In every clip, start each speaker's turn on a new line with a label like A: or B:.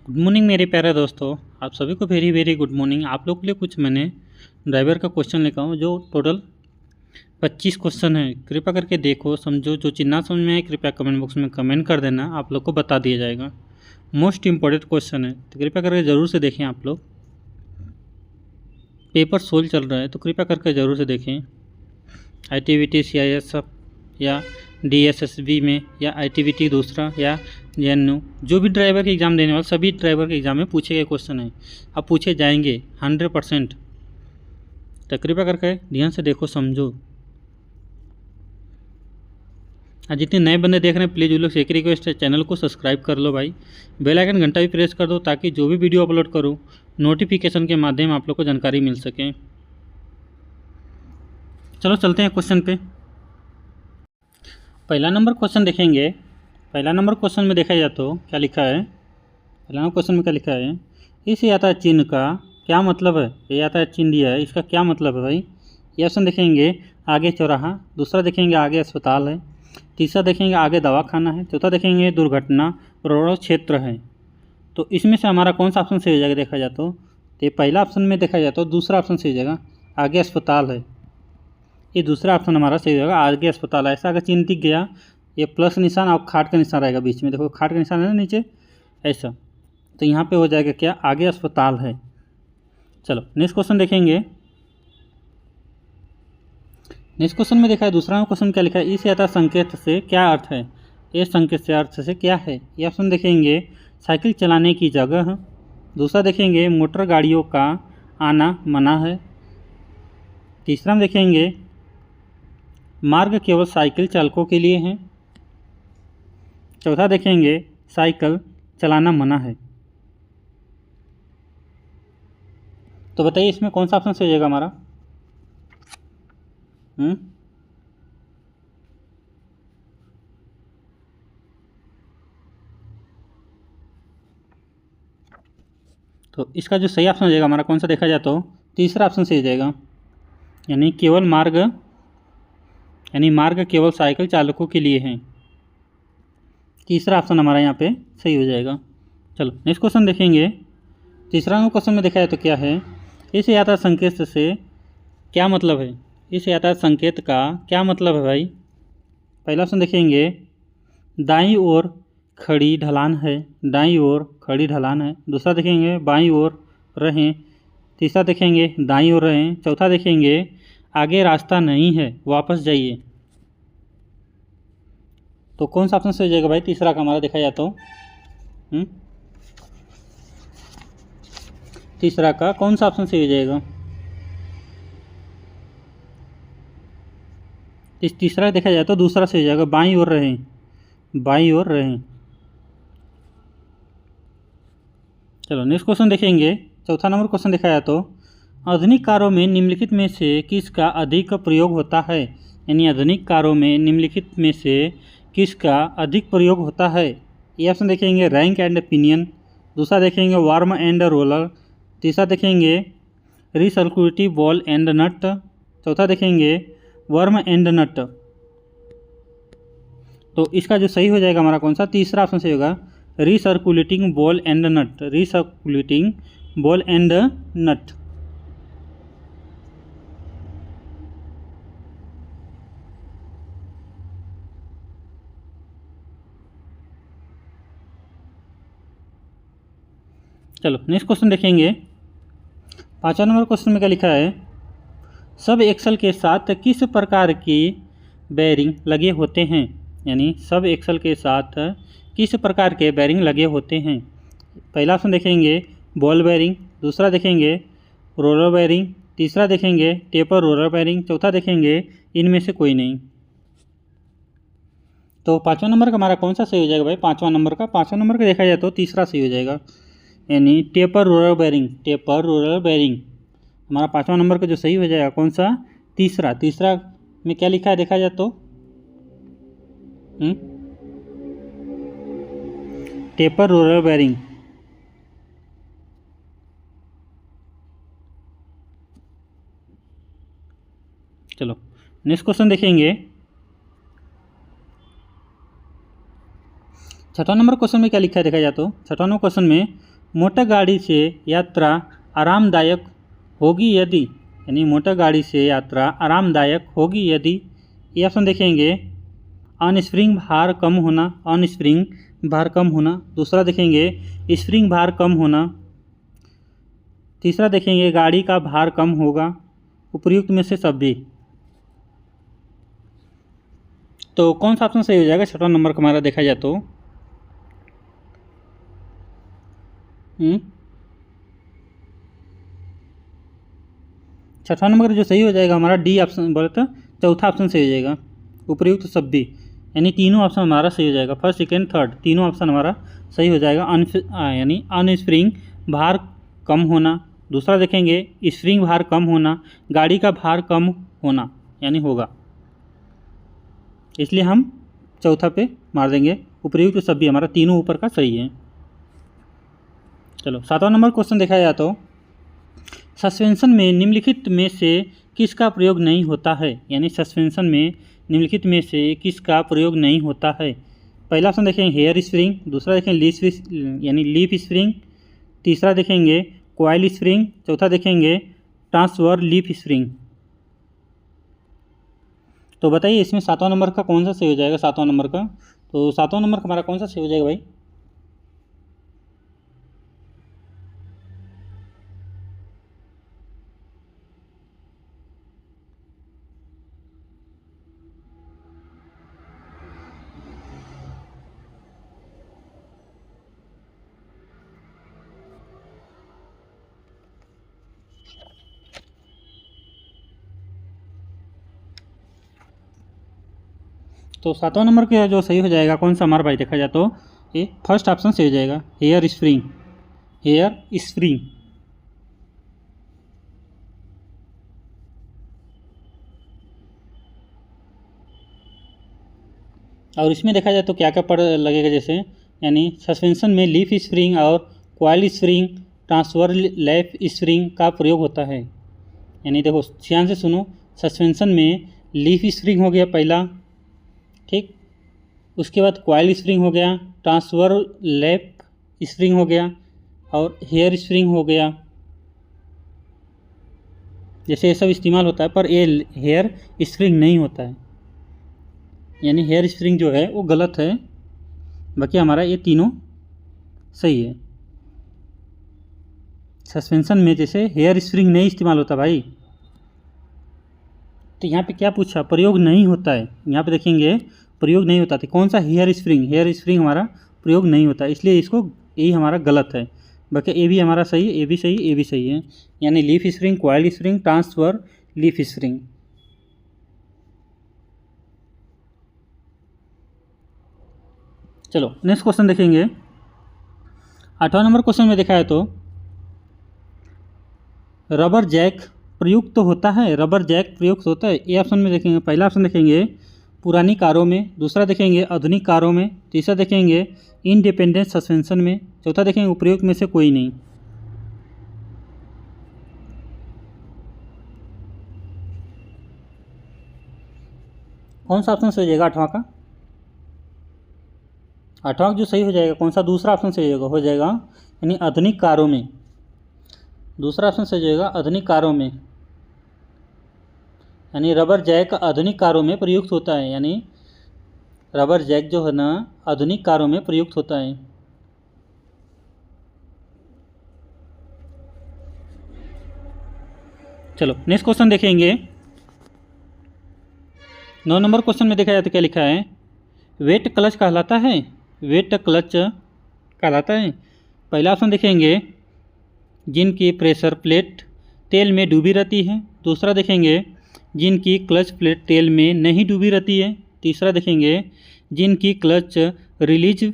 A: Good morning मेरे प्यारे दोस्तों। आप सभी को वेरी वेरी गुड मॉर्निंग। आप लोग के लिए कुछ मैंने ड्राइवर का क्वेश्चन लेकर हूँ जो टोटल 25 क्वेश्चन है। कृपया करके देखो, समझो। जो चीज़ ना समझ में आए कृपया कमेंट बॉक्स में कमेंट कर देना, आप लोग को बता दिया जाएगा। मोस्ट इंपॉर्टेंट क्वेश्चन है तो कृपया करके ज़रूर से देखें। आप लोग पेपर सोल्व चल रहा है तो कृपया करके ज़रूर से देखें। ITBT CIS या DSSB में या ITBT दूसरा या JNU, जो भी ड्राइवर के एग्ज़ाम देने वाले सभी ड्राइवर के एग्ज़ाम में पूछे गए क्वेश्चन हैं, अब पूछे जाएंगे 100%। तो कृपया करके ध्यान से देखो, समझो। और जितने नए बंदे देख रहे हैं प्लीज़ उन लोग से एक रिक्वेस्ट है, चैनल को सब्सक्राइब कर लो भाई, बेल आइकन घंटा भी प्रेस कर दो ताकि जो भी वीडियो अपलोड करूँ नोटिफिकेशन के माध्यम आप लोग को जानकारी मिल सके। चलो चलते हैं क्वेश्चन पे। पहला नंबर क्वेश्चन देखेंगे। पहला नंबर क्वेश्चन में देखा जाए तो क्या लिखा है। पहला नंबर क्वेश्चन में क्या लिखा है, इस यात्रा चिन्ह का क्या मतलब है। ये यात्रा चिन्ह दिया है, इसका क्या मतलब है भाई। ये ऑप्शन देखेंगे, आगे चौराहा, दूसरा देखेंगे आगे अस्पताल है, तीसरा देखेंगे आगे दवाखाना है, चौथा देखेंगे दुर्घटना रोड क्षेत्र है। तो इसमें से हमारा कौन सा ऑप्शन सही हो जाएगा देखा जाए तो ये पहला ऑप्शन में देखा जाए तो दूसरा ऑप्शन सही हो जाएगा, आगे अस्पताल है। ये दूसरा ऑप्शन हमारा सही होगा, आगे अस्पताल। ऐसा अगर चिन्ह दिख गया, ये प्लस निशान और खाट का निशान रहेगा बीच में, देखो खाट का निशान है ना नीचे, ऐसा, तो यहाँ पे हो जाएगा क्या, आगे अस्पताल है। चलो नेक्स्ट क्वेश्चन देखेंगे। नेक्स्ट क्वेश्चन में देखा है, दूसरा क्वेश्चन क्या लिखा है, इस यात्रा संकेत से क्या अर्थ है। ये संकेत से अर्थ से क्या है। ये ऑप्शन देखेंगे, साइकिल चलाने की जगह, दूसरा देखेंगे मोटर गाड़ियों का आना मना है, तीसरा हम देखेंगे मार्ग केवल साइकिल चालकों के लिए है, चौथा देखेंगे साइकिल चलाना मना है। तो बताइए इसमें कौन सा ऑप्शन सही हो जाएगा हमारा। तो इसका जो सही ऑप्शन हो जाएगा हमारा कौन सा देखा जाए तो तीसरा ऑप्शन सही हो जाएगा, यानी केवल मार्ग, यानी मार्ग केवल साइकिल चालकों के लिए है। तीसरा ऑप्शन हमारा यहाँ पे सही हो जाएगा। चलो नेक्स्ट क्वेश्चन देखेंगे। तीसरा क्वेश्चन में देखा जाए तो क्या है, इस यात्रा संकेत से क्या मतलब है। इस यात्रा संकेत का क्या मतलब है भाई। पहला ऑप्शन देखेंगे, दाईं ओर खड़ी ढलान है, दाईं ओर खड़ी ढलान है, दूसरा देखेंगे बाईं ओर रहें, तीसरा देखेंगे दाईं ओर रहें, चौथा देखेंगे आगे रास्ता नहीं है वापस जाइए। तो कौन सा ऑप्शन सही हो जाएगा भाई तीसरा का हमारा देखा जाए तो तीसरा का कौन सा ऑप्शन सही हो जाएगा। तीसरा देखा जाए तो दूसरा सही हो जाएगा, बाईं ओर रहें, बाईं ओर रहें। चलो नेक्स्ट क्वेश्चन देखेंगे। चौथा नंबर क्वेश्चन देखा जाए तो आधुनिक कारों में निम्नलिखित में से किसका अधिक प्रयोग होता है। यानी आधुनिक कारों में निम्नलिखित में से किसका अधिक प्रयोग होता है। ये ऑप्शन देखेंगे रैंक एंड पिनियन, दूसरा देखेंगे वार्म एंड रोलर, तीसरा देखेंगे रिसर्कुलेटिव बॉल एंड नट, चौथा देखेंगे वर्म एंड नट। तो इसका जो सही हो जाएगा हमारा कौन सा, तीसरा ऑप्शन सही होगा, recirculating ball and nut, recirculating ball and nut. चलो नेक्स्ट क्वेश्चन देखेंगे। पांचवा नंबर क्वेश्चन में क्या लिखा है, सब एक्सल के साथ किस प्रकार की बेरिंग लगे होते हैं। यानी सब एक्सल के साथ किस प्रकार के बेरिंग लगे होते हैं। पहला ऑप्शन देखेंगे बॉल बेरिंग, दूसरा देखेंगे रोलर बेरिंग, तीसरा देखेंगे टेपर रोलर बेरिंग, चौथा देखेंगे इनमें से कोई नहीं। तो पाँचवा नंबर का हमारा कौन सा सही हो जाएगा भाई, पाँचवा नंबर का देखा जाए तो तीसरा सही हो जाएगा, यानी taper roller bearing, taper roller bearing हमारा पाँचवा नंबर का जो सही हो जाएगा कौन सा, तीसरा। तीसरा में क्या लिखा है देखा जाए तो टेपर रोलर बेरिंग। चलो नेक्स्ट क्वेश्चन देखेंगे। छठा नंबर क्वेश्चन में क्या लिखा है देखा जाए तो छठा नंबर क्वेश्चन में मोटर गाड़ी से यात्रा आरामदायक होगी यदि, यानी मोटर गाड़ी से यात्रा आरामदायक होगी यदि, ये ऑप्शन देखेंगे ऑन स्प्रिंग भार कम होना, ऑन स्प्रिंग भार कम होना। दूसरा देखेंगे स्प्रिंग भार कम होना। तीसरा देखेंगे गाड़ी का भार कम होगा। उपयुक्त में से सभी। तो कौन सा ऑप्शन सही हो जाएगा? छठवां नंबर का हमारा देखा जाए तो छठवां नंबर का जो सही हो जाएगा हमारा डी ऑप्शन, बोले तो चौथा ऑप्शन सही हो जाएगा, उपयुक्त सभी। यानी तीनों ऑप्शन हमारा सही हो जाएगा, फर्स्ट सेकेंड थर्ड तीनों ऑप्शन हमारा सही हो जाएगा। यानी ऑन स्प्रिंग भार कम होना। दूसरा देखेंगे स्प्रिंग भार कम होना, गाड़ी का भार कम होना यानी होगा, इसलिए हम चौथा पे मार देंगे। उपयुक्त सभी हमारा तीनों ऊपर का सही है। चलो 7वां नंबर क्वेश्चन देखा जाए तो सस्पेंशन में निम्नलिखित में से किसका प्रयोग नहीं होता है? यानी सस्पेंशन में निम्नलिखित में से किसका प्रयोग नहीं होता है? पहला ऑप्शन देखेंगे हेयर स्प्रिंग, दूसरा देखेंगे लीफ स्प्रिंग, तीसरा देखेंगे कॉइल स्प्रिंग, चौथा देखेंगे ट्रांसवर्स लीफ स्प्रिंग। तो बताइए इसमें 7वां नंबर का कौन सा सही हो जाएगा? 7वां नंबर का, तो 7वां नंबर का हमारा कौन सा सही हो जाएगा भाई? तो 7वां नंबर का जो सही हो जाएगा कौन सा हमारा भाई देखा जाए तो ये फर्स्ट ऑप्शन सही हो जाएगा, हेयर स्प्रिंग। Hair spring. और इसमें देखा जाए तो क्या क्या पड़ लगेगा, जैसे यानी सस्पेंशन में लीफ स्प्रिंग और coil spring, transfer lap spring का प्रयोग होता है। यानी देखो ध्यान से सुनो, सस्पेंशन में लीफ स्प्रिंग हो गया पहला, ठीक, उसके बाद कॉइल स्प्रिंग हो गया, ट्रांसफर लैप स्प्रिंग हो गया और हेयर स्प्रिंग हो गया। जैसे ये सब इस्तेमाल होता है, पर ये हेयर स्प्रिंग नहीं होता है, यानी हेयर स्प्रिंग जो है वो गलत है। बाकी हमारा ये तीनों सही है। सस्पेंशन में जैसे हेयर स्प्रिंग नहीं इस्तेमाल होता भाई, तो यहाँ पे क्या पूछा? प्रयोग नहीं होता है। यहाँ पे देखेंगे प्रयोग नहीं होता था, कौन सा? Hair spring. हेयर स्प्रिंग हमारा प्रयोग नहीं होता, इसलिए इसको यही हमारा गलत है। बाकी ए भी हमारा सही है, ए भी सही, ए भी सही है। यानी leaf spring, coil spring, transfer leaf spring. चलो नेक्स्ट क्वेश्चन देखेंगे। 8वां नंबर क्वेश्चन में देखा है तो रबर जैक प्रयुक्त होता है। रबर जैक प्रयुक्त होता है, ए ऑप्शन में देखेंगे। पहला ऑप्शन देखेंगे पुरानी कारों में, दूसरा देखेंगे आधुनिक कारों में, तीसरा देखेंगे इंडिपेंडेंट सस्पेंशन में, चौथा देखेंगे उपयुक्त में से कोई नहीं। कौन सा ऑप्शन सही हो जाएगा 8वां का? 8वां जो सही हो जाएगा कौन सा? दूसरा ऑप्शन सही हो जाएगा यानी आधुनिक कारों में। दूसरा ऑप्शन सही हो जाएगा आधुनिक कारों में, यानी रबर जैक आधुनिक कारों में प्रयुक्त होता है। यानी रबर जैक जो है ना आधुनिक कारों में प्रयुक्त होता है। चलो नेक्स्ट क्वेश्चन देखेंगे। 9 नंबर क्वेश्चन में देखा जाए तो क्या लिखा है? वेट क्लच कहलाता है। वेट क्लच कहलाता है। पहला ऑप्शन देखेंगे जिनकी प्रेशर प्लेट तेल में डूबी रहती है, दूसरा देखेंगे जिनकी क्लच प्लेट तेल में नहीं डूबी रहती है, तीसरा देखेंगे जिनकी क्लच रिलीज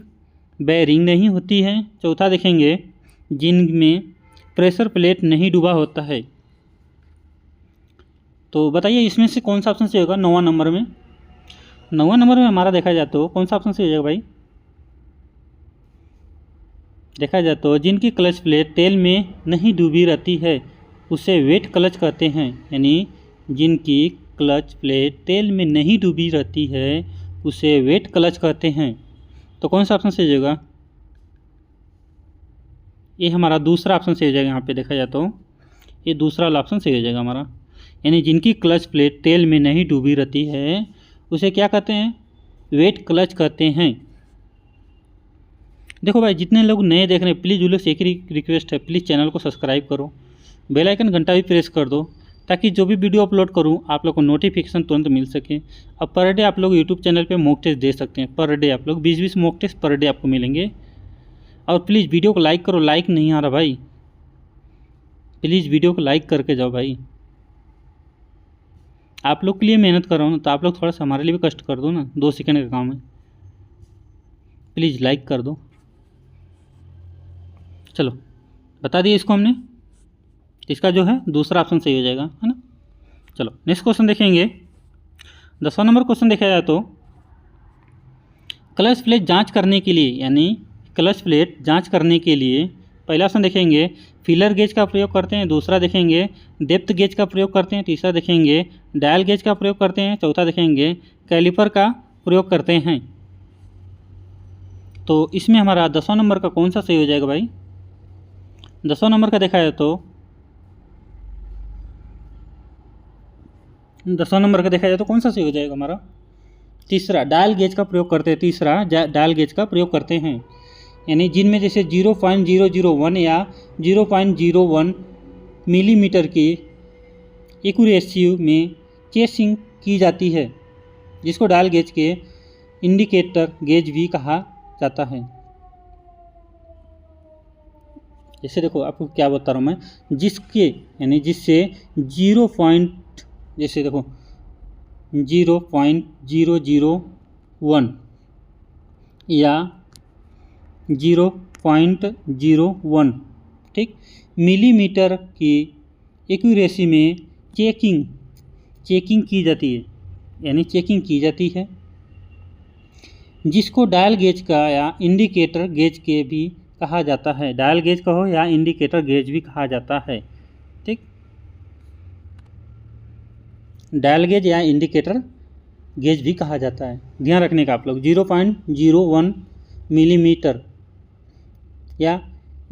A: बेयरिंग नहीं होती है, चौथा देखेंगे जिनमें प्रेशर प्लेट नहीं डूबा होता है। तो बताइए इसमें से कौन सा ऑप्शन सही होगा 9वां नंबर में? 9वां नंबर में हमारा देखा जाए तो कौन सा ऑप्शन सही हो जाएगा भाई? देखा जाए तो जिनकी क्लच प्लेट तेल में नहीं डूबी रहती है उसे वेट क्लच कहते हैं। यानी जिनकी क्लच प्लेट तेल में नहीं डूबी रहती है उसे वेट क्लच कहते हैं। तो कौन सा ऑप्शन सही होगा? ये हमारा दूसरा ऑप्शन सही हो जाएगा। यहाँ पे देखा जाए तो ये दूसरा वाला ऑप्शन सही हो जाएगा हमारा। यानी जिनकी क्लच प्लेट तेल में नहीं डूबी रहती है उसे क्या कहते हैं? वेट क्लच कहते हैं। देखो भाई, जितने लोग नए देख रहे हैं प्लीज़ उन लोग से एक ही रिक्वेस्ट है, प्लीज़ चैनल को सब्सक्राइब करो, बेल आइकन घंटा भी प्रेस कर दो, ताकि जो भी वीडियो अपलोड करूं आप लोग को नोटिफिकेशन तुरंत मिल सके। अब पर डे आप लोग यूट्यूब चैनल पे मॉक टेस्ट दे सकते हैं। पर डे आप लोग 20-20 मॉक टेस्ट पर डे आपको मिलेंगे। और प्लीज़ वीडियो को लाइक करो, लाइक नहीं आ रहा भाई, प्लीज़ वीडियो को लाइक करके जाओ भाई। आप लोग के लिए मेहनत कर रहा हूँ ना, तो आप लोग थोड़ा सा हमारे लिए भी कष्ट कर दो ना, 2 सेकंड का काम है, प्लीज़ लाइक कर दो। चलो बता दिए इसको हमने, इसका जो है दूसरा ऑप्शन सही हो जाएगा, है ना। चलो नेक्स्ट क्वेश्चन देखेंगे। 10वां नंबर क्वेश्चन देखा जाए तो क्लच प्लेट जांच करने के लिए, यानी क्लच प्लेट जांच करने के लिए पहला ऑप्शन देखेंगे फीलर गेज का प्रयोग करते हैं, दूसरा देखेंगे डेप्थ गेज का प्रयोग करते हैं, तीसरा देखेंगे डायल गेज का प्रयोग करते हैं, चौथा देखेंगे कैलिपर का प्रयोग करते हैं। तो इसमें हमारा 10वां नंबर का कौन सा सही हो जाएगा भाई? 10वां नंबर का देखा जाए तो 10वां नंबर का देखा जाए तो कौन सा सही हो जाएगा हमारा? तीसरा डायल गेज का प्रयोग करते हैं, तीसरा डायल गेज का प्रयोग करते हैं। यानी जिनमें जैसे 0.001 या 0.01 मिलीमीटर की एक्यूरेसी में चेसिंग की जाती है, जिसको डायल गेज के इंडिकेटर गेज भी कहा जाता है। जैसे देखो आपको क्या बता रहा हूँ मैं, जिसके यानी जिससे 0 पॉइंट, जैसे देखो 0.001 या 0.01 ठीक मिलीमीटर की एक्यूरेसी में चेकिंग की जाती है, यानी चेकिंग की जाती है, जिसको डायल गेज का या इंडिकेटर गेज के भी कहा जाता है। डायल गेज का हो या इंडिकेटर गेज भी कहा जाता है, ठीक। डायल गेज या इंडिकेटर गेज भी कहा जाता है, ध्यान रखने का आप लोग। 0.01 मिलीमीटर या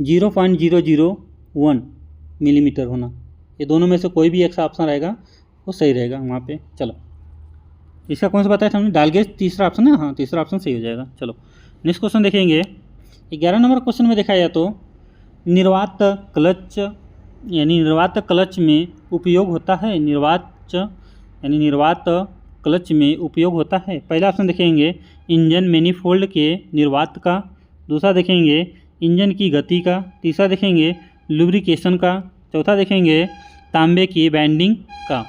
A: 0.001 मिलीमीटर होना, ये दोनों में से कोई भी एक सा ऑप्शन रहेगा वो सही रहेगा वहाँ पे। चलो इसका कौन सा बताया था हमने? डायल गेज तीसरा ऑप्शन है, हाँ तीसरा ऑप्शन सही हो जाएगा। चलो नेक्स्ट क्वेश्चन देखेंगे। 11 नंबर क्वेश्चन में देखा जाए तो निर्वात क्लच, यानी निर्वात क्लच में उपयोग होता है, निर्वात क्लच में उपयोग होता है। पहला ऑप्शन देखेंगे इंजन मैनिफोल्ड के निर्वात का, दूसरा देखेंगे इंजन की गति का, तीसरा देखेंगे लुब्रिकेशन का, चौथा देखेंगे तांबे की बैंडिंग का।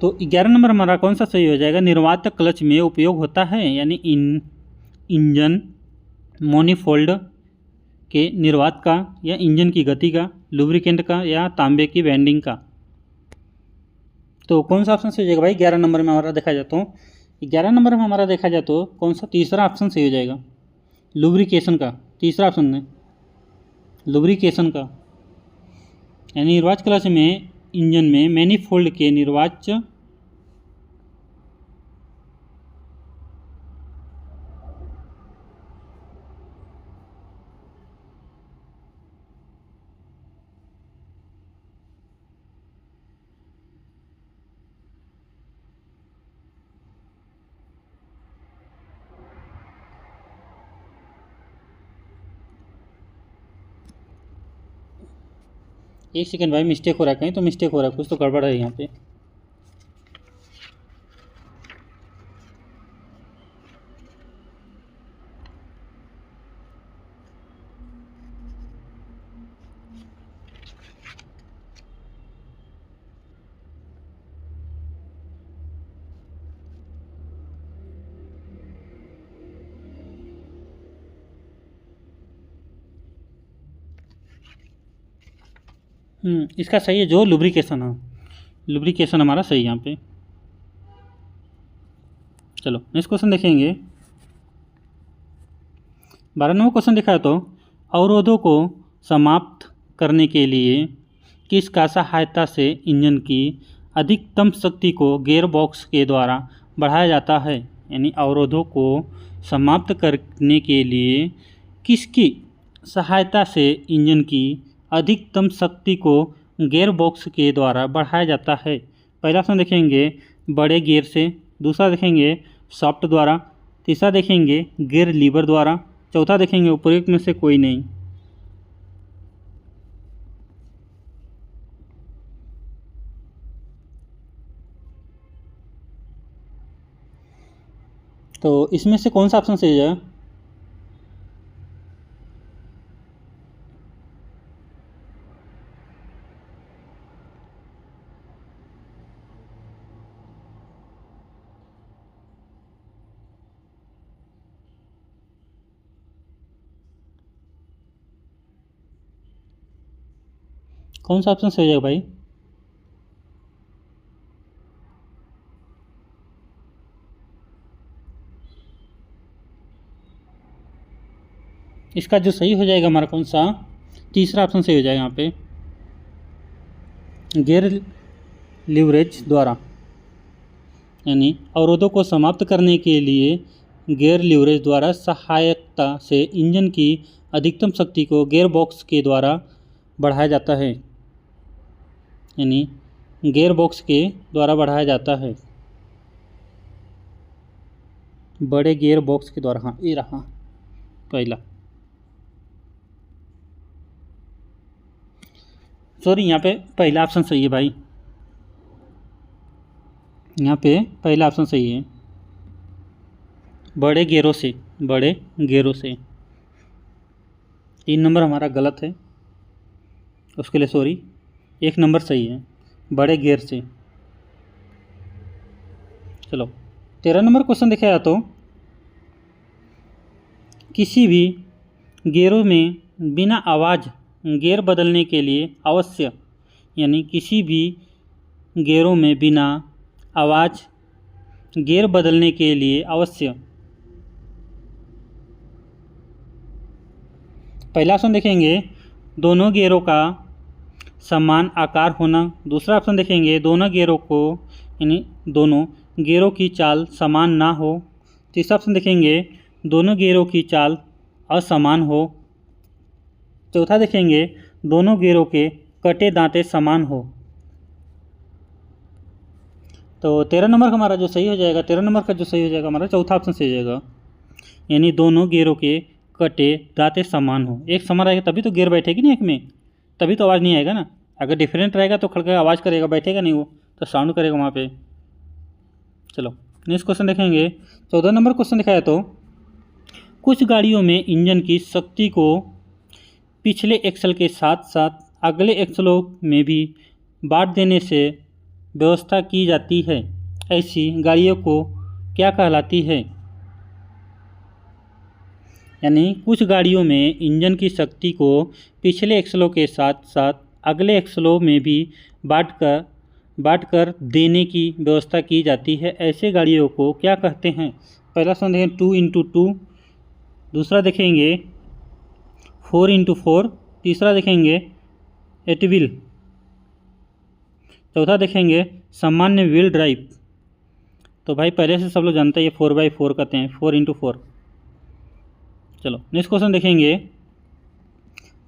A: तो 11 नंबर हमारा कौन सा सही हो जाएगा? निर्वात क्लच में उपयोग होता है, यानी इंजन मोनीफोल्ड के निर्वात का, या इंजन की गति का, लुब्रिकेंट का, या तांबे की बैंडिंग का। तो कौन सा ऑप्शन सही हो जाएगा भाई? 11 नंबर में हमारा देखा जाए तो 11 नंबर में हमारा देखा जाए तो कौन सा? तीसरा ऑप्शन सही हो जाएगा, लुब्रिकेशन का। तीसरा ऑप्शन है लुब्रिकेशन का, यानी निर्वात क्लच में इंजन में मैनिफोल्ड के निर्वात एक सेकंड भाई, मिस्टेक हो रहा है, कहीं तो मिस्टेक हो रहा है, कुछ तो गड़बड़ है यहाँ पे। इसका सही है जो लुब्रिकेशन है, लुब्रिकेशन हमारा सही है यहाँ पे। चलो नेक्स्ट क्वेश्चन देखेंगे। 12 नंबर क्वेश्चन देखा है तो अवरोधों को समाप्त करने के लिए किस का सहायता से इंजन की अधिकतम शक्ति को गियर बॉक्स के द्वारा बढ़ाया जाता है? यानी अवरोधों को समाप्त करने के लिए किसकी सहायता से इंजन की अधिकतम शक्ति को गियर बॉक्स के द्वारा बढ़ाया जाता है? पहला ऑप्शन देखेंगे बड़े गियर से, दूसरा देखेंगे शाफ्ट द्वारा, तीसरा देखेंगे गियर लीवर द्वारा, चौथा देखेंगे उपयुक्त में से कोई नहीं। तो इसमें से कौन सा ऑप्शन सही है? कौन सा ऑप्शन सही है भाई? इसका जो सही हो जाएगा हमारा कौन सा, तीसरा ऑप्शन सही हो जाएगा यहाँ पे, गियर लीवरेज द्वारा, यानी अवरोधों को समाप्त करने के लिए गियर लीवरेज द्वारा सहायता से इंजन की अधिकतम शक्ति को गियर बॉक्स के द्वारा बढ़ाया जाता है, यानी गियर बॉक्स के द्वारा बढ़ाया जाता है, बड़े गियर बॉक्स के द्वारा। हाँ, ये रहा पहला। सॉरी, यहाँ पे पहला ऑप्शन सही है भाई, यहाँ पे पहला ऑप्शन सही है, बड़े गियरों से, बड़े गियरों से। 3 नंबर हमारा गलत है, उसके लिए सॉरी। 1 नंबर सही है, बड़े गियर से। चलो 13 नंबर क्वेश्चन देखा जाए तो किसी भी गियरों में बिना आवाज़ गियर बदलने के लिए अवश्य, यानी किसी भी गियरों में बिना आवाज़ गियर बदलने के लिए अवश्य। पहला ऑप्शन देखेंगे दोनों गियरों का समान आकार होना, दूसरा ऑप्शन देखेंगे दोनों गियरों को, यानी दोनों गियरों की चाल समान ना हो, तीसरा ऑप्शन देखेंगे दोनों गियरों की चाल असमान हो, चौथा देखेंगे दोनों गियरों के कटे दांते समान हो। तो 13 नंबर का हमारा जो सही हो जाएगा, 13 नंबर का जो सही हो जाएगा हमारा चौथा ऑप्शन सही हो जाएगा, यानी दोनों गियरों के कटे दांते समान हो। एक समान रहेगा तभी तो गियर बैठेगी ना एक में, तभी तो आवाज़ नहीं आएगा ना। अगर डिफरेंट रहेगा तो खड़का आवाज़ करेगा, बैठेगा नहीं, वो तो साउंड करेगा वहाँ पे। चलो नेक्स्ट क्वेश्चन देखेंगे। 14 नंबर क्वेश्चन दिखाया तो कुछ गाड़ियों में इंजन की शक्ति को पिछले एक्सल के साथ साथ अगले एक्सलों में भी बांट देने से व्यवस्था की जाती है, ऐसी गाड़ियों को क्या कहलाती है? यानी कुछ गाड़ियों में इंजन की शक्ति को पिछले एक्सलों के साथ साथ अगले एक्सलों में भी बांट कर देने की व्यवस्था की जाती है, ऐसे गाड़ियों को क्या कहते हैं? पहला ऑप्शन देखेंगे 2x2, दूसरा देखेंगे 4x4, तीसरा देखेंगे 8 व्हील, चौथा देखेंगे सामान्य व्हील ड्राइव। तो भाई पहले से सब लोग जानते हैं ये 4x4 कहते हैं, 4x4। चलो नेक्स्ट क्वेश्चन देखेंगे।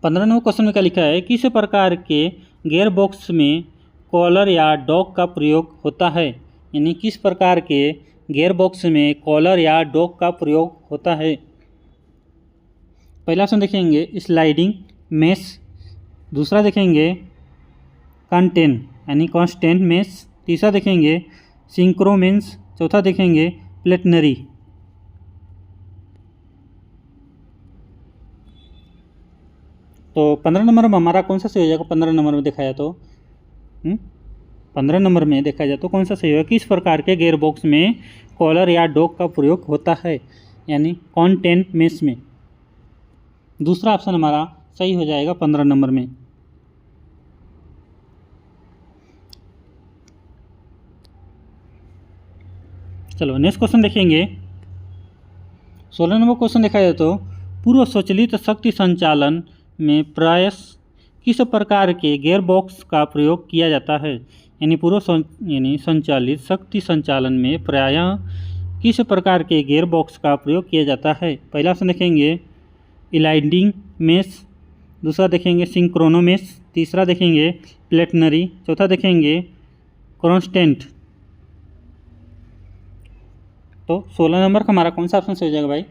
A: 15 नंबर क्वेश्चन में क्या लिखा है, किस प्रकार के गियर बॉक्स में कॉलर या डॉग का प्रयोग होता है? यानी किस प्रकार के गियर बॉक्स में कॉलर या डॉग का प्रयोग होता है? पहला ऑप्शन देखेंगे स्लाइडिंग मेश, दूसरा देखेंगे कंटेन यानी कांस्टेंट मेश, तीसरा देखेंगे सिंक्रोमेंस, चौथा देखेंगे प्लेटनरी। तो 15 नंबर में हमारा कौन सा सही हो जाएगा? 15 नंबर में देखा जाए तो 15 नंबर में देखा जाए तो कौन सा सही होगा? किस प्रकार के गियर बॉक्स में कॉलर या डॉग का प्रयोग होता है, यानी कंटेंट मेश में। दूसरा ऑप्शन हमारा सही हो जाएगा 15 नंबर में। चलो नेक्स्ट क्वेश्चन देखेंगे। 16 नंबर क्वेश्चन देखा जाए तो पूर्व स्वचालित शक्ति संचालन में प्रायः किस प्रकार के गियर बॉक्स का प्रयोग किया जाता है? यानी पूर्व संचालित शक्ति संचालन में प्रायः किस प्रकार के गियर बॉक्स का प्रयोग किया जाता है? पहला ऑप्शन देखेंगे इलाइडिंग मेश, दूसरा देखेंगे सिंक्रोनोमेश, तीसरा देखेंगे प्लेटनरी, चौथा देखेंगे कॉन्स्टेंट। तो 16 नंबर का हमारा कौन सा ऑप्शन सही हो जाएगा भाई?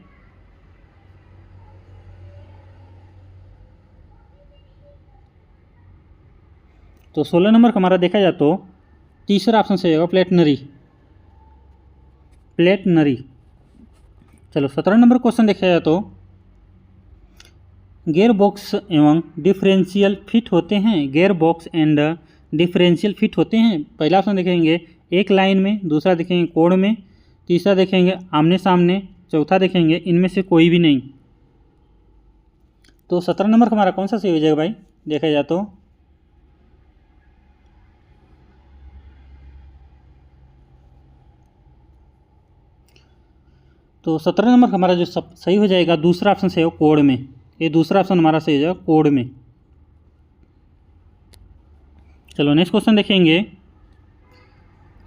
A: तो 16 नंबर का हमारा देखा जाए तो तीसरा ऑप्शन सही होगा प्लेटनरी, प्लेटनरी। चलो 17 नंबर क्वेश्चन देखा जाए तो गियर बॉक्स एवं डिफरेंशियल फिट होते हैं, gear box and differential fit होते हैं। पहला ऑप्शन देखेंगे एक लाइन में, दूसरा देखेंगे कोण में, तीसरा देखेंगे आमने सामने, चौथा देखेंगे इनमें से कोई भी नहीं। तो 17 नंबर का हमारा कौन सा सही हो जाएगा भाई देखा जाए तो? तो 17 नंबर का हमारा जो सब सही हो जाएगा दूसरा ऑप्शन सही हो कोण में। ये दूसरा ऑप्शन हमारा सही हो जाएगा कोण में। चलो नेक्स्ट क्वेश्चन देखेंगे।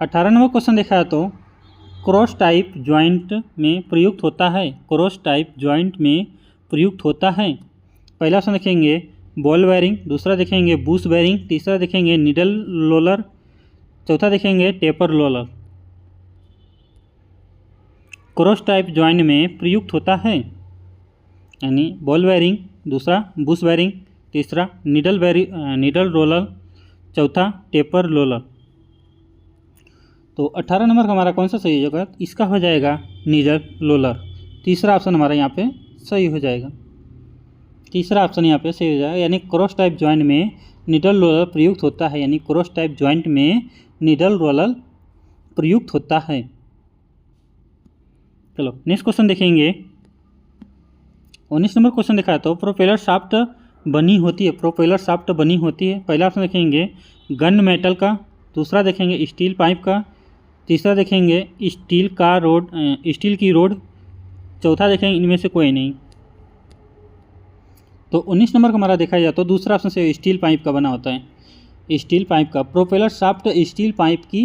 A: 18 नंबर क्वेश्चन देखा है तो क्रॉस टाइप जॉइंट में प्रयुक्त होता है, क्रॉस टाइप जॉइंट में प्रयुक्त होता है। पहला ऑप्शन देखेंगे बॉल बेयरिंग, दूसरा देखेंगे बुश बेयरिंग, तीसरा देखेंगे निडल रोलर, चौथा देखेंगे taper roller. Cross type joint में प्रयुक्त होता है यानी बॉल बेयरिंग, दूसरा बुश बेयरिंग, तीसरा निडल रोलर, चौथा टेपर रोलर। तो 18 नंबर का हमारा कौन सा सही होगा? इसका हो जाएगा निडल रोलर। तीसरा ऑप्शन हमारा यहाँ पे सही हो जाएगा, तीसरा ऑप्शन यहाँ पे सही हो जाएगा। यानी क्रॉस टाइप जॉइंट में निडल रोलर प्रयुक्त होता है, यानी क्रॉस टाइप जॉइंट में निडल रोलर प्रयुक्त होता है। चलो नेक्स्ट क्वेश्चन देखेंगे। 19 नंबर क्वेश्चन देखा है तो प्रोपेलर शाफ्ट बनी होती है, प्रोपेलर शाफ्ट बनी होती है। पहला ऑप्शन देखेंगे गन मेटल का, दूसरा देखेंगे स्टील पाइप का, तीसरा देखेंगे स्टील की रोड, चौथा देखेंगे इनमें से कोई नहीं। तो 19 नंबर का हमारा देखा जाए तो दूसरा ऑप्शन से स्टील पाइप का बना होता है, स्टील पाइप का। प्रोपेलर शाफ्ट स्टील पाइप की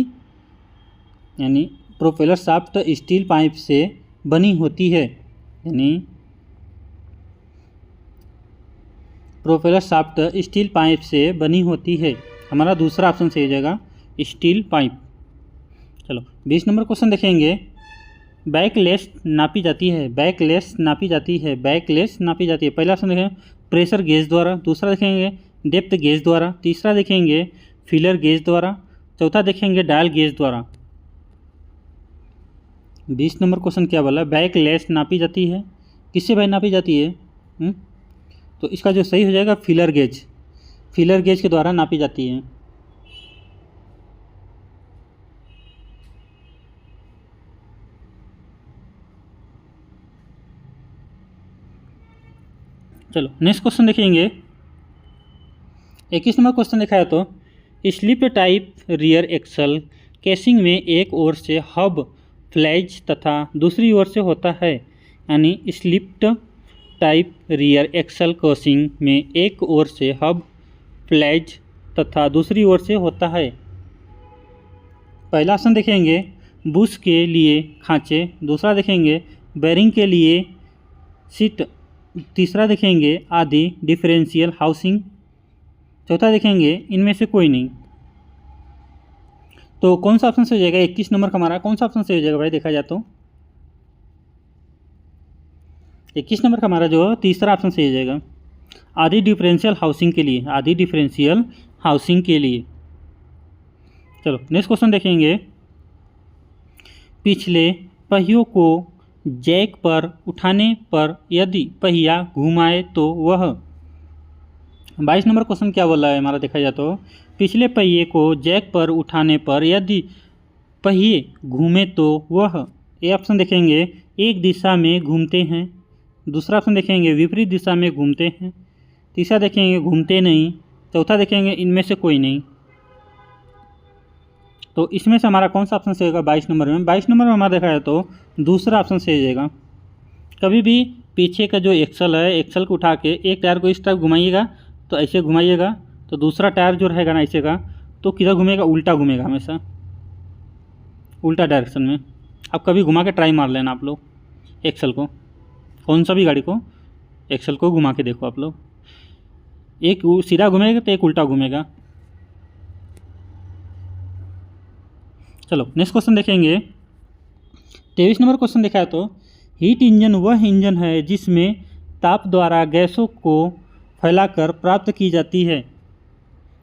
A: यानी प्रोपेलर शाफ्ट स्टील पाइप से बनी होती है, यानी प्रोपेलर शाफ्ट स्टील पाइप से बनी होती है। हमारा दूसरा ऑप्शन सही हो जाएगा स्टील पाइप। चलो 20 नंबर क्वेश्चन देखेंगे। बैकलेस नापी जाती है, बैकलेस नापी जाती है, बैकलेस नापी जाती है। पहला ऑप्शन देखेंगे प्रेशर गेज द्वारा, दूसरा देखेंगे डेप्थ गेज द्वारा, तीसरा देखेंगे फीलर गेज द्वारा, चौथा देखेंगे डायल गेज द्वारा। 20 नंबर क्वेश्चन क्या बोला? बैकलेस नापी जाती है, किससे भाई नापी जाती है? तो इसका जो सही हो जाएगा फीलर गेज, फीलर गेज के द्वारा नापी जाती है। चलो नेक्स्ट क्वेश्चन देखेंगे। 21 नंबर क्वेश्चन देखा है तो slip type rear axle casing में एक ओर से हब फ्लैज तथा दूसरी ओर से होता है, यानी slipped type rear axle casing में एक ओर से हब फ्लैज तथा दूसरी ओर से होता है। पहला ऑप्शन देखेंगे बुश के लिए खांचे, दूसरा देखेंगे बेरिंग के लिए सीट, तीसरा देखेंगे आदि डिफरेंशियल हाउसिंग, चौथा देखेंगे इनमें से कोई नहीं। तो कौन सा ऑप्शन से हो जाएगा? 21 नंबर का हमारा कौन सा ऑप्शन से हो जाएगा भाई देखा जाए तो? 21 नंबर का हमारा जो तीसरा ऑप्शन से हो जाएगा आदि डिफरेंशियल हाउसिंग के लिए, आदि डिफरेंशियल हाउसिंग के लिए। चलो नेक्स्ट क्वेश्चन देखेंगे। पिछले पहियों को जैक पर उठाने पर यदि पहिया घुमाए तो वह। 22 नंबर क्वेश्चन क्या बोला है हमारा देखा जाए तो पिछले पहिए को जैक पर उठाने पर यदि पहिए घूमे तो वह। ये ऑप्शन देखेंगे एक दिशा में घूमते हैं, दूसरा ऑप्शन देखेंगे विपरीत दिशा में घूमते हैं, तीसरा देखेंगे घूमते नहीं, चौथा देखेंगे इनमें से कोई नहीं। तो इसमें से हमारा कौन सा ऑप्शन सही होगा 22 नंबर में? 22 नंबर में हमारा देखा जाए तो दूसरा ऑप्शन सही हो जाएगा। कभी भी पीछे का जो एक्सल है, एक्सल को उठा के एक टायर को इस तरफ घुमाइएगा तो ऐसे घुमाइएगा, तो दूसरा टायर जो रहेगा ना ऐसे का तो किधर घूमेगा? उल्टा घूमेगा, हमेशा उल्टा डायरेक्शन में। अब कभी घुमा के ट्राई मार लेना आप लोग एक्सल को, कौन सा भी गाड़ी को एक्सल को घुमा के देखो आप लोग, एक सीधा घूमेगा तो एक उल्टा घूमेगा। चलो नेक्स्ट क्वेश्चन देखेंगे। 23 नंबर क्वेश्चन देखा है तो हीट इंजन वह इंजन है जिसमें ताप द्वारा गैसों को फैलाकर प्राप्त की जाती है।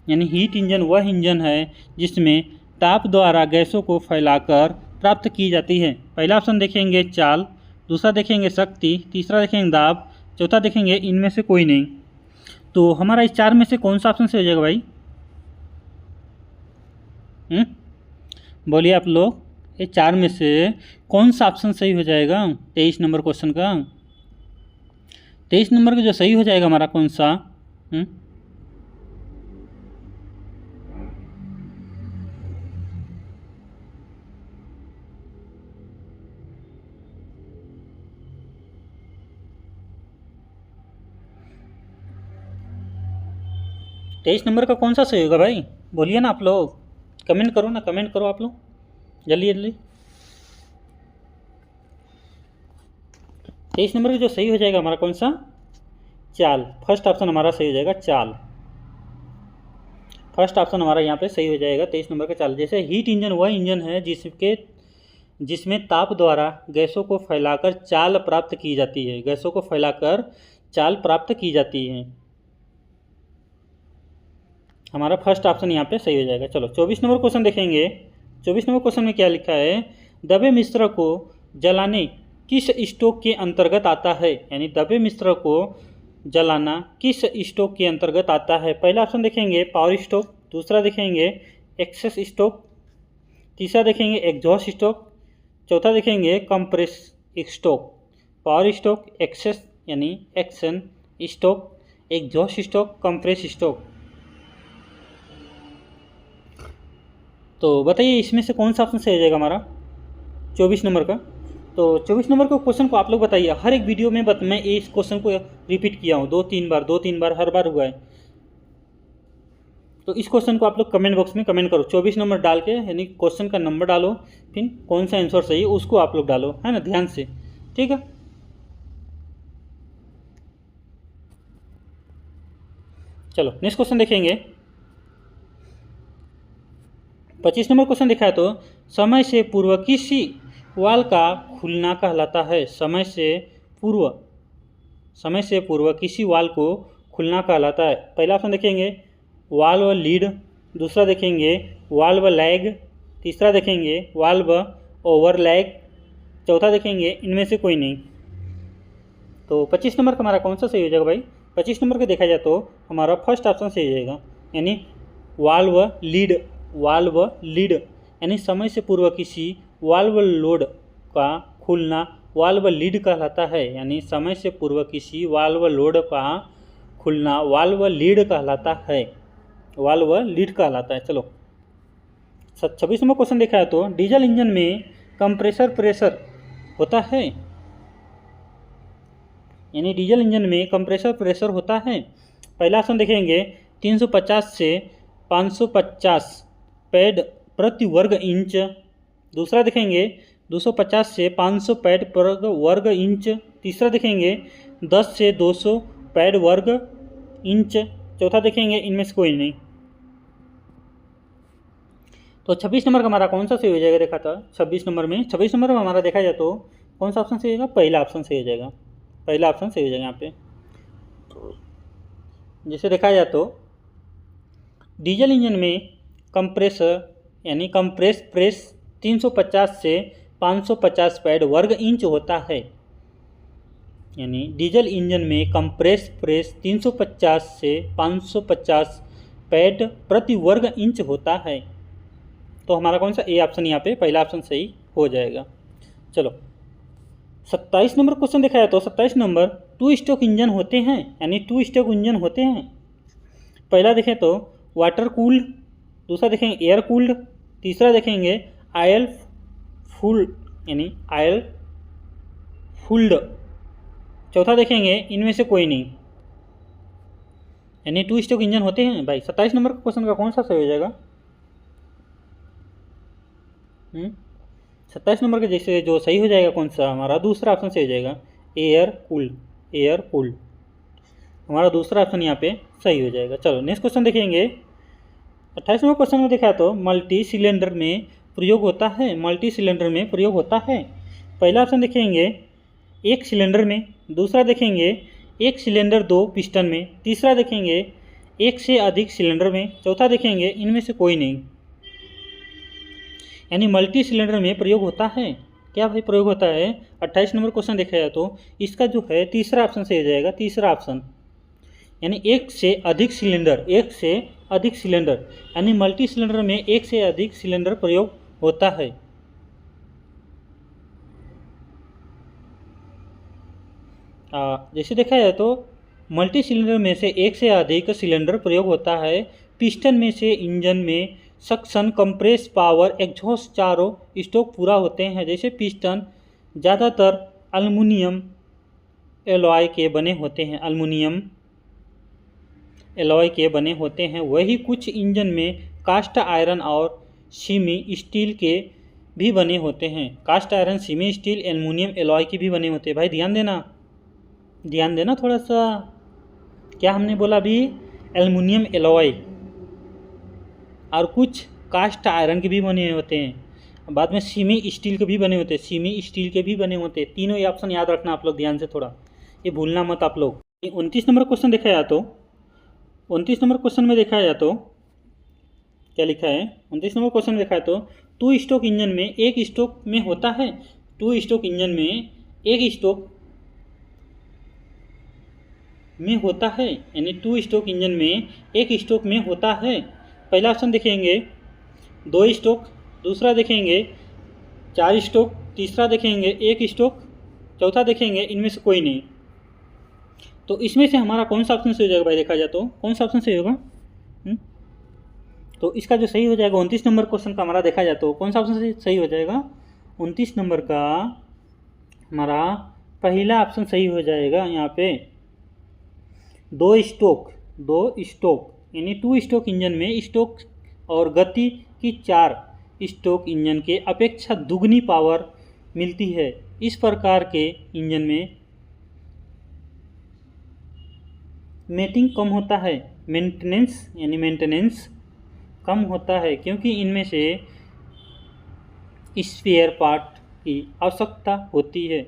A: यानी हीट इंजन वह इंजन है जिसमें ताप द्वारा गैसों को फैलाकर प्राप्त की जाती है। पहला ऑप्शन देखेंगे चाल, दूसरा देखेंगे शक्ति, तीसरा देखेंगे दाब, चौथा देखेंगे इनमें से कोई नहीं। तो हमारा इस चार में से कौन सा ऑप्शन सही हो जाएगा भाई? बोलिए आप लोग, ये चार में से कौन सा ऑप्शन सही हो जाएगा 23 नंबर क्वेश्चन का? 23 नंबर का जो सही हो जाएगा हमारा कौन सा? 23 नंबर का कौन सा सही होगा भाई? बोलिए ना आप लोग, कमेंट करो ना, कमेंट करो आप लोग जल्दी जल्दी। 23 नंबर का जो सही हो जाएगा हमारा कौन सा? चाल। फर्स्ट ऑप्शन हमारा सही हो जाएगा चाल। फर्स्ट ऑप्शन हमारा यहाँ पे सही हो जाएगा 23 नंबर का चाल। जैसे हीट इंजन वह इंजन है जिसमें ताप द्वारा गैसों को फैलाकर चाल प्राप्त की जाती है। गैसों को फैलाकर चाल प्राप्त की जाती है। हमारा फर्स्ट ऑप्शन यहाँ पे सही हो जाएगा। चलो 24 नंबर क्वेश्चन देखेंगे। 24 नंबर क्वेश्चन में क्या लिखा है? दबे मिश्र को जलाने किस स्टोव के अंतर्गत आता है? यानी दबे मिश्र को जलाना किस स्टोव के अंतर्गत आता है? पहला ऑप्शन देखेंगे पावर स्टोव, दूसरा देखेंगे एक्सेस स्टोव, तीसरा देखेंगे एग्जॉस्ट स्टोव, चौथा देखेंगे compress stroke. Power stroke, access यानी action stroke, exhaust stroke, compress stroke. तो बताइए इसमें से कौन सा ऑप्शन सही हो जाएगा हमारा 24 नंबर का? तो 24 नंबर के क्वेश्चन को आप लोग बताइए। हर एक वीडियो में मैं इस क्वेश्चन को रिपीट किया हूँ 2-3 बार, हर बार हुआ है। तो इस क्वेश्चन को आप लोग कमेंट बॉक्स में कमेंट करो, 24 नंबर डाल के, यानी क्वेश्चन का नंबर डालो, फिर कौन सा आंसर सही है उसको आप लोग डालो, है ना, ध्यान से, ठीक है। चलो नेक्स्ट क्वेश्चन देखेंगे। 25 नंबर क्वेश्चन देखा है तो समय से पूर्व किसी वाल का खुलना कहलाता है। समय से पूर्व किसी वाल को खुलना कहलाता है। पहला ऑप्शन देखेंगे वाल्व लीड, दूसरा देखेंगे वाल्व लैग, तीसरा देखेंगे वाल्व ओवरलैग, चौथा देखेंगे इनमें से कोई नहीं। तो 25 नंबर का हमारा कौन सा सही हो जाएगा भाई? 25 नंबर का देखा जाए तो हमारा फर्स्ट ऑप्शन सही हो जाएगा, यानी वाल्व लीड यानी समय से पूर्व किसी वाल्व लोड का खुलना वाल्व लीड कहलाता है। यानी समय से पूर्व किसी वाल्व लोड का खुलना वाल्व लीड कहलाता है, वाल्व लीड कहलाता है। चलो 26 नंबर क्वेश्चन देखा है तो डीजल इंजन में कंप्रेसर प्रेशर होता है। यानी डीजल इंजन में कंप्रेसर प्रेशर होता है। पहला ऑप्शन देखेंगे 350 से 550 पैड प्रति वर्ग इंच, दूसरा देखेंगे 250 से 500 पैड पर वर्ग इंच, तीसरा देखेंगे 10 से 200 पैड वर्ग इंच, चौथा देखेंगे इनमें से कोई नहीं। तो 26 नंबर का हमारा कौन सा सही हो जाएगा देखा था 26 नंबर में हमारा देखा जाए तो कौन सा ऑप्शन सही हो जाएगा? पहला ऑप्शन सही हो जाएगा, पहला ऑप्शन सही हो जाएगा। यहाँ पे जैसे देखा जाए तो डीजल इंजन में कंप्रेसर यानी कंप्रेस प्रेस 350 से 550 पैड वर्ग इंच होता है। यानी डीजल इंजन में कंप्रेस प्रेस 350 से 550 पैड प्रति वर्ग इंच होता है। तो हमारा कौन सा ए ऑप्शन यहाँ पे पहला ऑप्शन सही हो जाएगा। चलो 27 नंबर क्वेश्चन देखा है तो 27 नंबर 2 स्ट्रोक इंजन होते हैं, यानी 2 स्ट्रोक इंजन होते हैं। पहला देखें तो वाटर कूल्ड, दूसरा देखेंगे एयर कूल्ड, तीसरा देखेंगे ऑयल फूल्ड यानी ऑयल फूल्ड, चौथा देखेंगे इनमें से कोई नहीं। यानी 2 स्ट्रोक इंजन होते हैं भाई। 27 नंबर का क्वेश्चन का कौन सा सही हो जाएगा? 27 नंबर का जैसे जो सही हो जाएगा कौन सा, हमारा दूसरा ऑप्शन सही हो जाएगा, एयर कूल्ड। एयर कूल्ड हमारा दूसरा ऑप्शन यहाँ पे सही हो जाएगा। चलो नेक्स्ट क्वेश्चन देखेंगे। 28 नंबर क्वेश्चन में देखा तो मल्टी सिलेंडर में प्रयोग होता है, मल्टी सिलेंडर में प्रयोग होता है। पहला ऑप्शन देखेंगे एक सिलेंडर में, दूसरा देखेंगे एक सिलेंडर 2 पिस्टन में, तीसरा देखेंगे एक से अधिक सिलेंडर में, चौथा देखेंगे इनमें से कोई नहीं। यानी मल्टी सिलेंडर में प्रयोग होता है। क्या भाई प्रयोग होता है? 28 नंबर क्वेश्चन देखा जाए तो इसका जो है तीसरा ऑप्शन सही हो जाएगा, तीसरा ऑप्शन। यानी एक से अधिक सिलेंडर, एक से अधिक सिलेंडर, यानी मल्टी सिलेंडर में एक से अधिक सिलेंडर प्रयोग होता है। जैसे देखा जाए तो मल्टी सिलेंडर में से एक से अधिक सिलेंडर प्रयोग होता है। पिस्टन में से इंजन में सक्शन, कंप्रेस, पावर, एग्जॉस्ट चारों स्ट्रोक पूरा होते हैं। जैसे पिस्टन ज़्यादातर एल्युमिनियम एलॉय के बने होते हैं, एल्युमिनियम एलॉय के बने होते हैं। वही कुछ इंजन में कास्ट आयरन और सेमी स्टील के भी बने होते हैं। Cast iron, semi steel, aluminium alloy के भी बने होते हैं। भाई ध्यान देना, ध्यान देना थोड़ा सा। क्या हमने बोला अभी? एल्युमिनियम एलॉय और कुछ कास्ट आयरन के भी बने होते हैं। बाद में सेमी स्टील के भी बने होते हैं, सेमी स्टील के भी बने होते हैं। तीनों ये ऑप्शन याद रखना आप लोग ध्यान से, थोड़ा ये भूलना मत आप लोग। 29 नंबर क्वेश्चन देखा जाए तो 29 नंबर क्वेश्चन में देखा जाए तो क्या लिखा है? 29 नंबर क्वेश्चन में देखा है तो 2 स्ट्रोक इंजन में एक स्ट्रोक में होता है। 2 स्ट्रोक इंजन में एक स्ट्रोक में होता है, यानी 2 स्ट्रोक इंजन में एक स्ट्रोक में होता है। पहला ऑप्शन देखेंगे 2 स्ट्रोक, दूसरा देखेंगे 4 स्ट्रोक, तीसरा देखेंगे 1 स्ट्रोक, चौथा देखेंगे इनमें से कोई नहीं। तो इसमें से हमारा कौन सा ऑप्शन सही हो जाएगा भाई? देखा जाए तो कौन सा ऑप्शन सही होगा? तो इसका जो सही हो जाएगा 29 नंबर क्वेश्चन का हमारा देखा जाए तो कौन सा ऑप्शन सही हो जाएगा? 29 नंबर का हमारा पहला ऑप्शन सही हो जाएगा। यहाँ पे 2 स्ट्रोक यानी 2 स्ट्रोक इंजन में स्ट्रोक और गति की 4 स्ट्रोक इंजन के अपेक्षा दुगनी पावर मिलती है। इस प्रकार के इंजन में मेटिंग कम होता है, मेंटेनेंस कम होता है, क्योंकि इनमें से स्पेयर पार्ट की आवश्यकता होती है।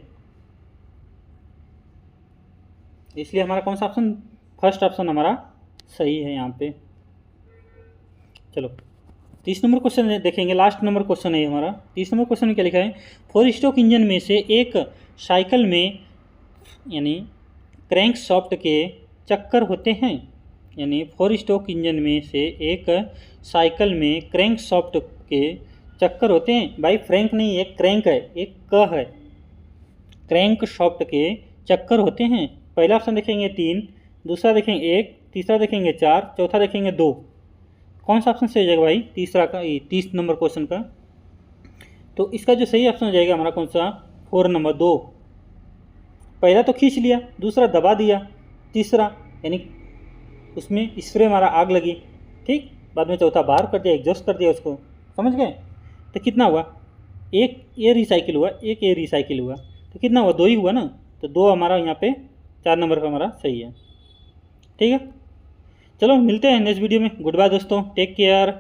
A: इसलिए हमारा कौन सा ऑप्शन? फर्स्ट ऑप्शन हमारा सही है यहाँ पे। चलो 30 नंबर क्वेश्चन देखेंगे, लास्ट नंबर क्वेश्चन है हमारा। 30 नंबर क्वेश्चन में क्या लिखा है? 4 स्ट्रोक इंजन में से एक साइकिल में यानी क्रैंक सॉफ्ट के चक्कर होते हैं। यानी 4 स्ट्रोक इंजन में से एक साइकिल में क्रैंक सॉफ्ट के चक्कर होते हैं। भाई फ्रैंक नहीं, एक क्रैंक है, एक क है। क्रैंक सॉफ्ट के चक्कर होते हैं। पहला ऑप्शन देखेंगे 3, दूसरा देखेंगे 1, तीसरा देखेंगे 4, चौथा देखेंगे 2। कौन सा ऑप्शन सही हो जाएगा भाई? तीसरा का, 30 नंबर क्वेश्चन का। तो इसका जो सही ऑप्शन हो जाएगा हमारा कौन सा? 4 नंबर 2। पहला तो खींच लिया, दूसरा दबा दिया, तीसरा यानी उसमें स्प्रे मारा, आग लगी, ठीक। बाद में चौथा बाहर कर दिया, एग्जॉस्ट कर दिया उसको, समझ गए? तो कितना हुआ? एक ये रिसाइकिल हुआ, एक ये रिसाइकिल हुआ, तो कितना हुआ? 2 ही हुआ ना। तो 2 हमारा यहाँ पे 4 नंबर का हमारा सही है, ठीक है। चलो मिलते हैं नेक्स्ट वीडियो में। गुड बाय दोस्तों, टेक केयर।